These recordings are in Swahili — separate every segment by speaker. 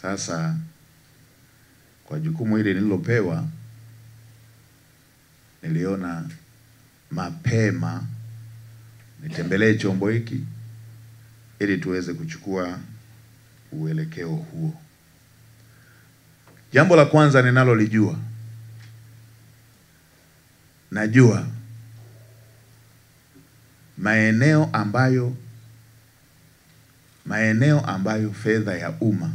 Speaker 1: Sasa kwa jukumu hili nililopewa, niliona mapema nitembelee chombo hiki ili tuweze kuchukua uelekeo huo. Jambo la kwanza ninalolijua, najua maeneo ambayo fedha ya umma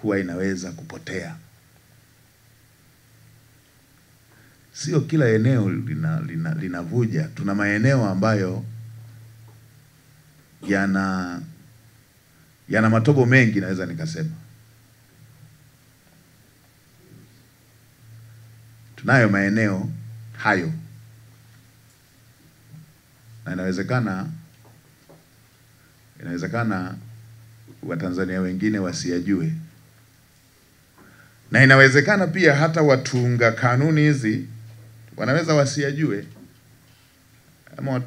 Speaker 1: huwa inaweza kupotea. Sio kila eneo linavuja. Tuna maeneo ambayo yana matobo mengi, naweza nikasema. Tunayo maeneo hayo, na inawezekana Watanzania wengine wasiyajue, na inawezekana pia hata watunga kanuni hizi wanaweza wasiyajue, ama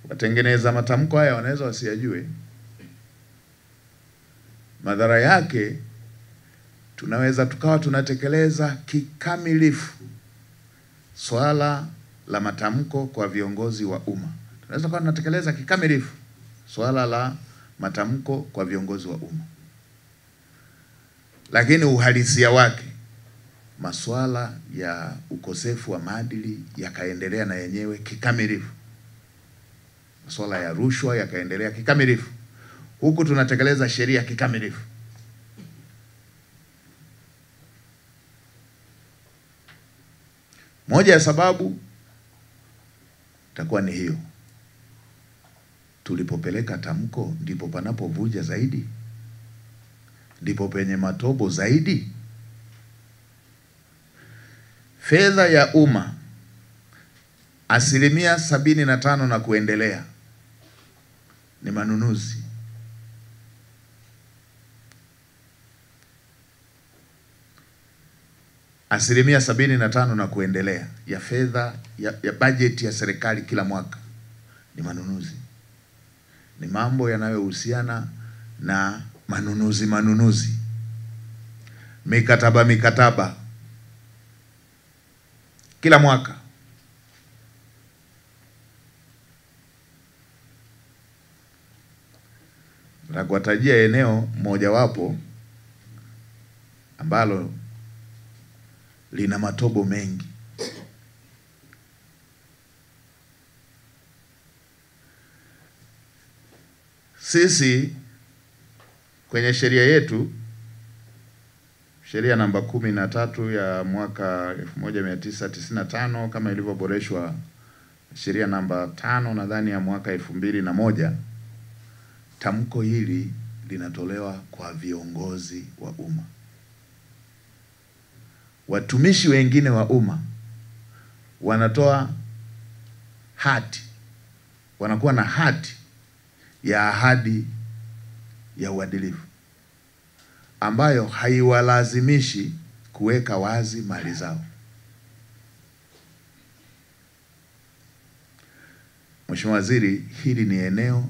Speaker 1: watengeneza matamko haya wanaweza wasiyajue. Madhara yake, tunaweza tukawa tunatekeleza kikamilifu swala la matamko kwa viongozi wa umma. Tunaweza kuwa tunatekeleza kikamilifu swala la matamko kwa viongozi wa umma, lakini uhalisia wake, masuala ya ukosefu wa maadili yakaendelea na yenyewe kikamilifu. Masuala ya rushwa yakaendelea kikamilifu, huku tunatekeleza sheria kikamilifu. Moja ya sababu itakuwa ni hiyo. Tulipopeleka tamko ndipo panapovuja zaidi, ndipo penye matobo zaidi. Fedha ya umma 75% na kuendelea ni manunuzi. Asilimia 75 na kuendelea ya fedha ya bajeti ya serikali kila mwaka ni manunuzi. Ni mambo yanayohusiana na manunuzi, mikataba kila mwaka. Na kuwatajia eneo mojawapo ambalo lina matobo mengi. Sisi kwenye sheria yetu, sheria namba 13 ya mwaka 1995 kama ilivyoboreshwa sheria namba 5 nadhani ya mwaka 2001, tamko hili linatolewa kwa viongozi wa umma. Watumishi wengine wa umma wanatoa hati, wanakuwa na hati ya ahadi ya uadilifu ambayo haiwalazimishi kuweka wazi mali zao. Mheshimiwa Waziri, hili ni eneo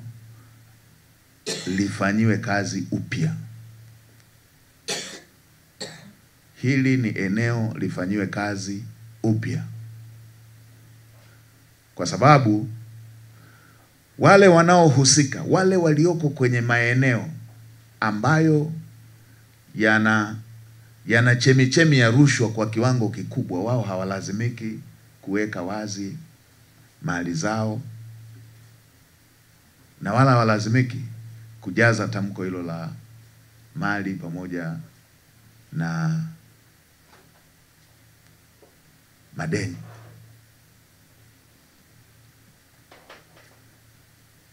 Speaker 1: lifanyiwe kazi upya. Hili ni eneo lifanyiwe kazi upya, kwa sababu wale wanaohusika, wale walioko kwenye maeneo ambayo yana chemichemi ya rushwa kwa kiwango kikubwa, wao hawalazimiki kuweka wazi mali zao, na wala hawalazimiki kujaza tamko hilo la mali pamoja na madeni.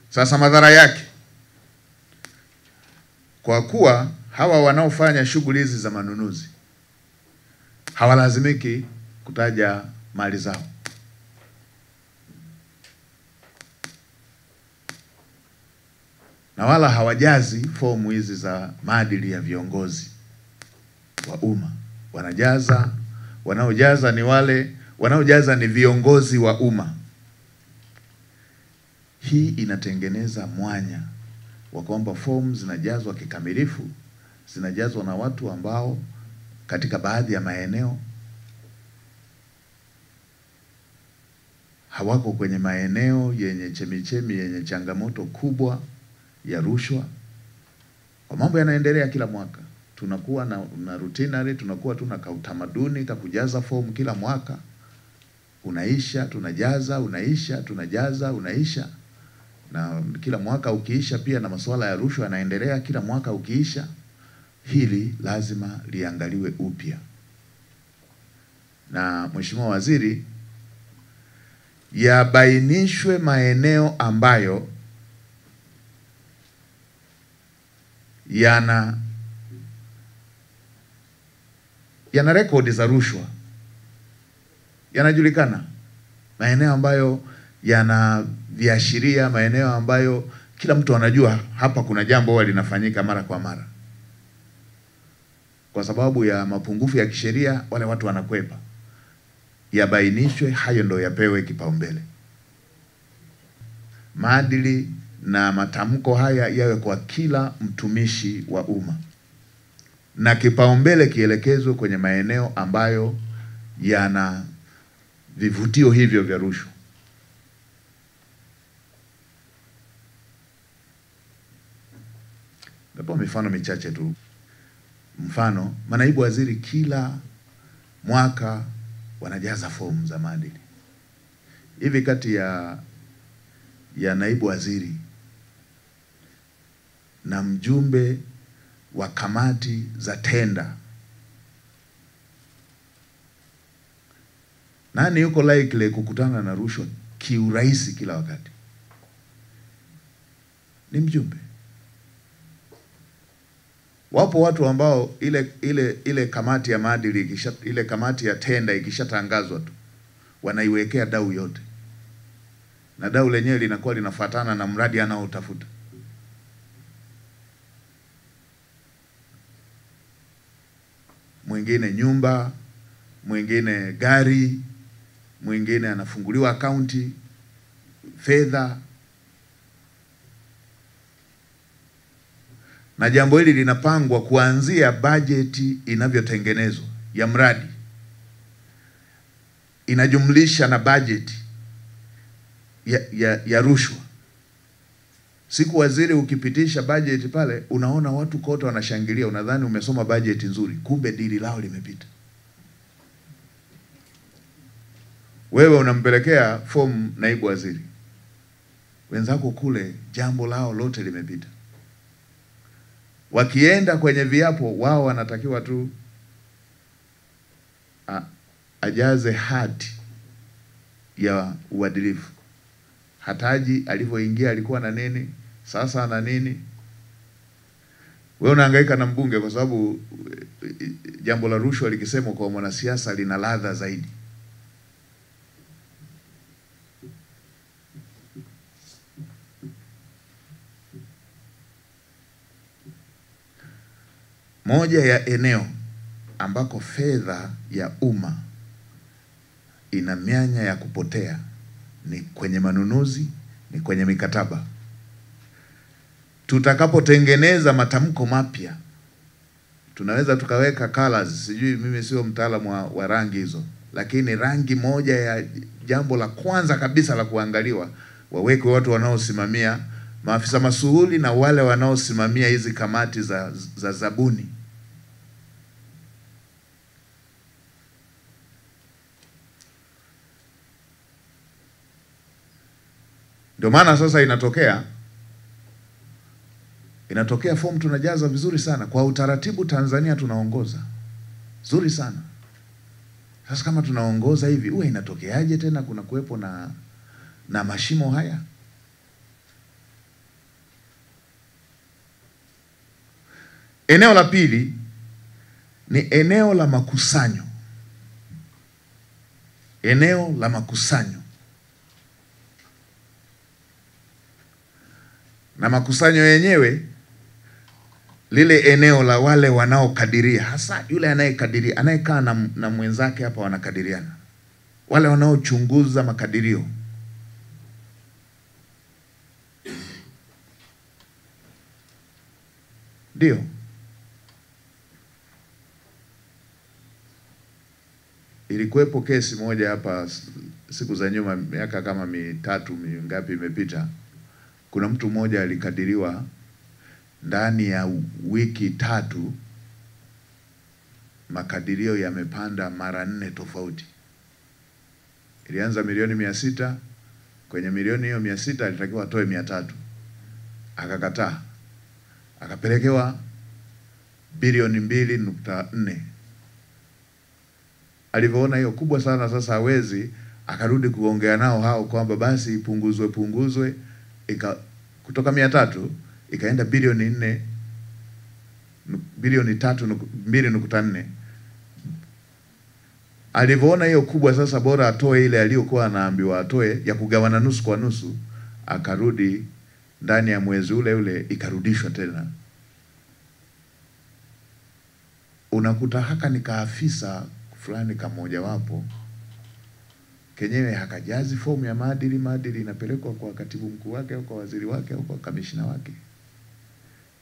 Speaker 1: Sasa madhara yake, kwa kuwa hawa wanaofanya shughuli hizi za manunuzi hawalazimiki kutaja mali zao, na wala hawajazi fomu hizi za maadili ya viongozi wa umma. Wanaojaza ni viongozi wa umma. Hii inatengeneza mwanya wa kwamba fomu zinajazwa kikamilifu, zinajazwa na watu ambao katika baadhi ya maeneo hawako kwenye maeneo yenye chemichemi yenye changamoto kubwa ya rushwa. Kwa mambo yanaendelea kila mwaka. Tunakuwa na routinary, tunakuwa tuna utamaduni ka kujaza fomu kila mwaka. Unaisha, tunajaza, unaisha, tunajaza, unaisha. Na kila mwaka ukiisha pia na masuala ya rushwa yanaendelea kila mwaka ukiisha. Hili lazima liangaliwe upya. Na Mheshimiwa Waziri, yabainishwe maeneo ambayo yana rekodi za rushwa, yanajulikana, maeneo ambayo yana viashiria, maeneo ambayo kila mtu anajua hapa kuna jambo huwa linafanyika mara kwa mara. Kwa sababu ya mapungufu ya kisheria wale watu wanakwepa. Yabainishwe, hayo ndio yapewe kipaumbele. Maadili na matamko haya yawe kwa kila mtumishi wa umma. Na kipaumbele kielekezwe kwenye maeneo ambayo yana vivutio hivyo vya rushwa. Ndipo mifano michache tu. Mfano, manaibu waziri kila mwaka wanajaza fomu za maadili. Hivi kati ya naibu waziri na mjumbe wa kamati za tenda, nani yuko likely kukutana na rushwa kiurahisi kila wakati? Ni mjumbe. Wapo watu ambao ile kamati ya maadili ile kamati ya tenda ikishatangazwa tu wanaiwekea dau yote. Na dau lenyewe linakuwa linafuatana na mradi anaotafuta. Mwingine nyumba, mwingine gari, mwingine anafunguliwa akaunti, fedha. Na jambo hili linapangwa kuanzia bajeti inavyotengenezwa ya mradi. Inajumlisha na bajeti ya rushwa. Siku waziri ukipitisha bajeti pale, unaona watu kote wanashangilia, unadhani umesoma bajeti nzuri, kumbe dili lao limepita. Wewe unampelekea fomu naibu waziri, wenzako kule jambo lao lote limepita. Wakienda kwenye viapo, wao wanatakiwa tu ajaze hati ya uadilifu. Hataji alivyoingia alikuwa na nini, sasa ana nini. Wewe unahangaika na mbunge kwa sababu jambo la rushwa likisemwa kwa mwanasiasa lina ladha zaidi. Moja ya eneo ambako fedha ya umma ina mianya ya kupotea ni kwenye manunuzi, ni kwenye mikataba. Tutakapotengeneza matamko mapya, tunaweza tukaweka colors, sijui mimi sio mtaalamu wa rangi hizo, lakini rangi moja ya jambo la kwanza kabisa la kuangaliwa, waweke watu wanaosimamia, maafisa masuhuli na wale wanaosimamia hizi kamati za zabuni. Ndio maana sasa inatokea fomu tunajaza vizuri sana. Kwa utaratibu Tanzania tunaongoza vizuri sana. Sasa kama tunaongoza hivi, uwe inatokeaje tena kuna kuwepo na mashimo haya? Eneo la pili ni eneo la makusanyo. Eneo la makusanyo. Na makusanyo yenyewe, lile eneo la wale wanaokadiria, hasa yule anayekadiria, anayekaa na mwenzake hapa wanakadiriana. Wale wanaochunguza makadirio. Ndio. Ilikuwepo kesi moja hapa siku za nyuma, miaka kama mitatu mingapi imepita. Kuna mtu mmoja alikadiriwa ndani ya wiki 3 makadirio yamepanda mara 4 tofauti. Ilianza milioni 600, kwenye milioni hiyo 600 alitakiwa atoe 300. Akakataa. Akapelekewa bilioni 2.4. Alivyoona hiyo kubwa sana sasa hawezi, akarudi kuongea nao hao kwamba basi punguzwe kutoka 300 ikaenda bilioni 3.4. Alivyoona hiyo kubwa sasa bora atoe ile aliyokuwa anaambiwa atoe ya kugawana nusu kwa nusu, akarudi ndani ya mwezi ule ikarudishwa tena. Unakuta haka ni kaafisa fulani kamoja wapo kenyewe hakajazi fomu ya maadili inapelekwa kwa katibu mkuu wake au kwa waziri wake au kwa kamishina wake.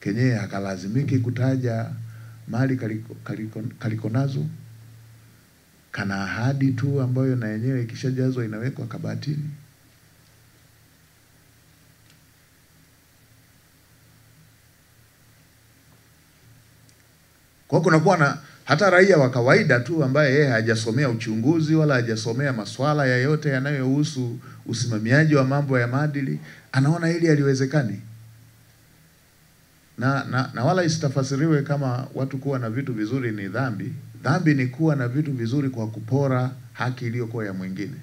Speaker 1: Kenyewe hakalazimiki kutaja mali kaliko nazo. Kana ahadi tu ambayo na yenyewe ikishajazwa inawekwa kabatini. Kwa kunakuwa na hata raia wa kawaida tu ambaye yeye hajasomea uchunguzi wala hajasomea masuala yoyote yanayohusu usimamiaji wa mambo ya maadili, anaona hili haliwezekani. Na wala isitafasiriwe kama watu kuwa na vitu vizuri ni dhambi. Dhambi ni kuwa na vitu vizuri kwa kupora haki iliyokuwa ya mwingine.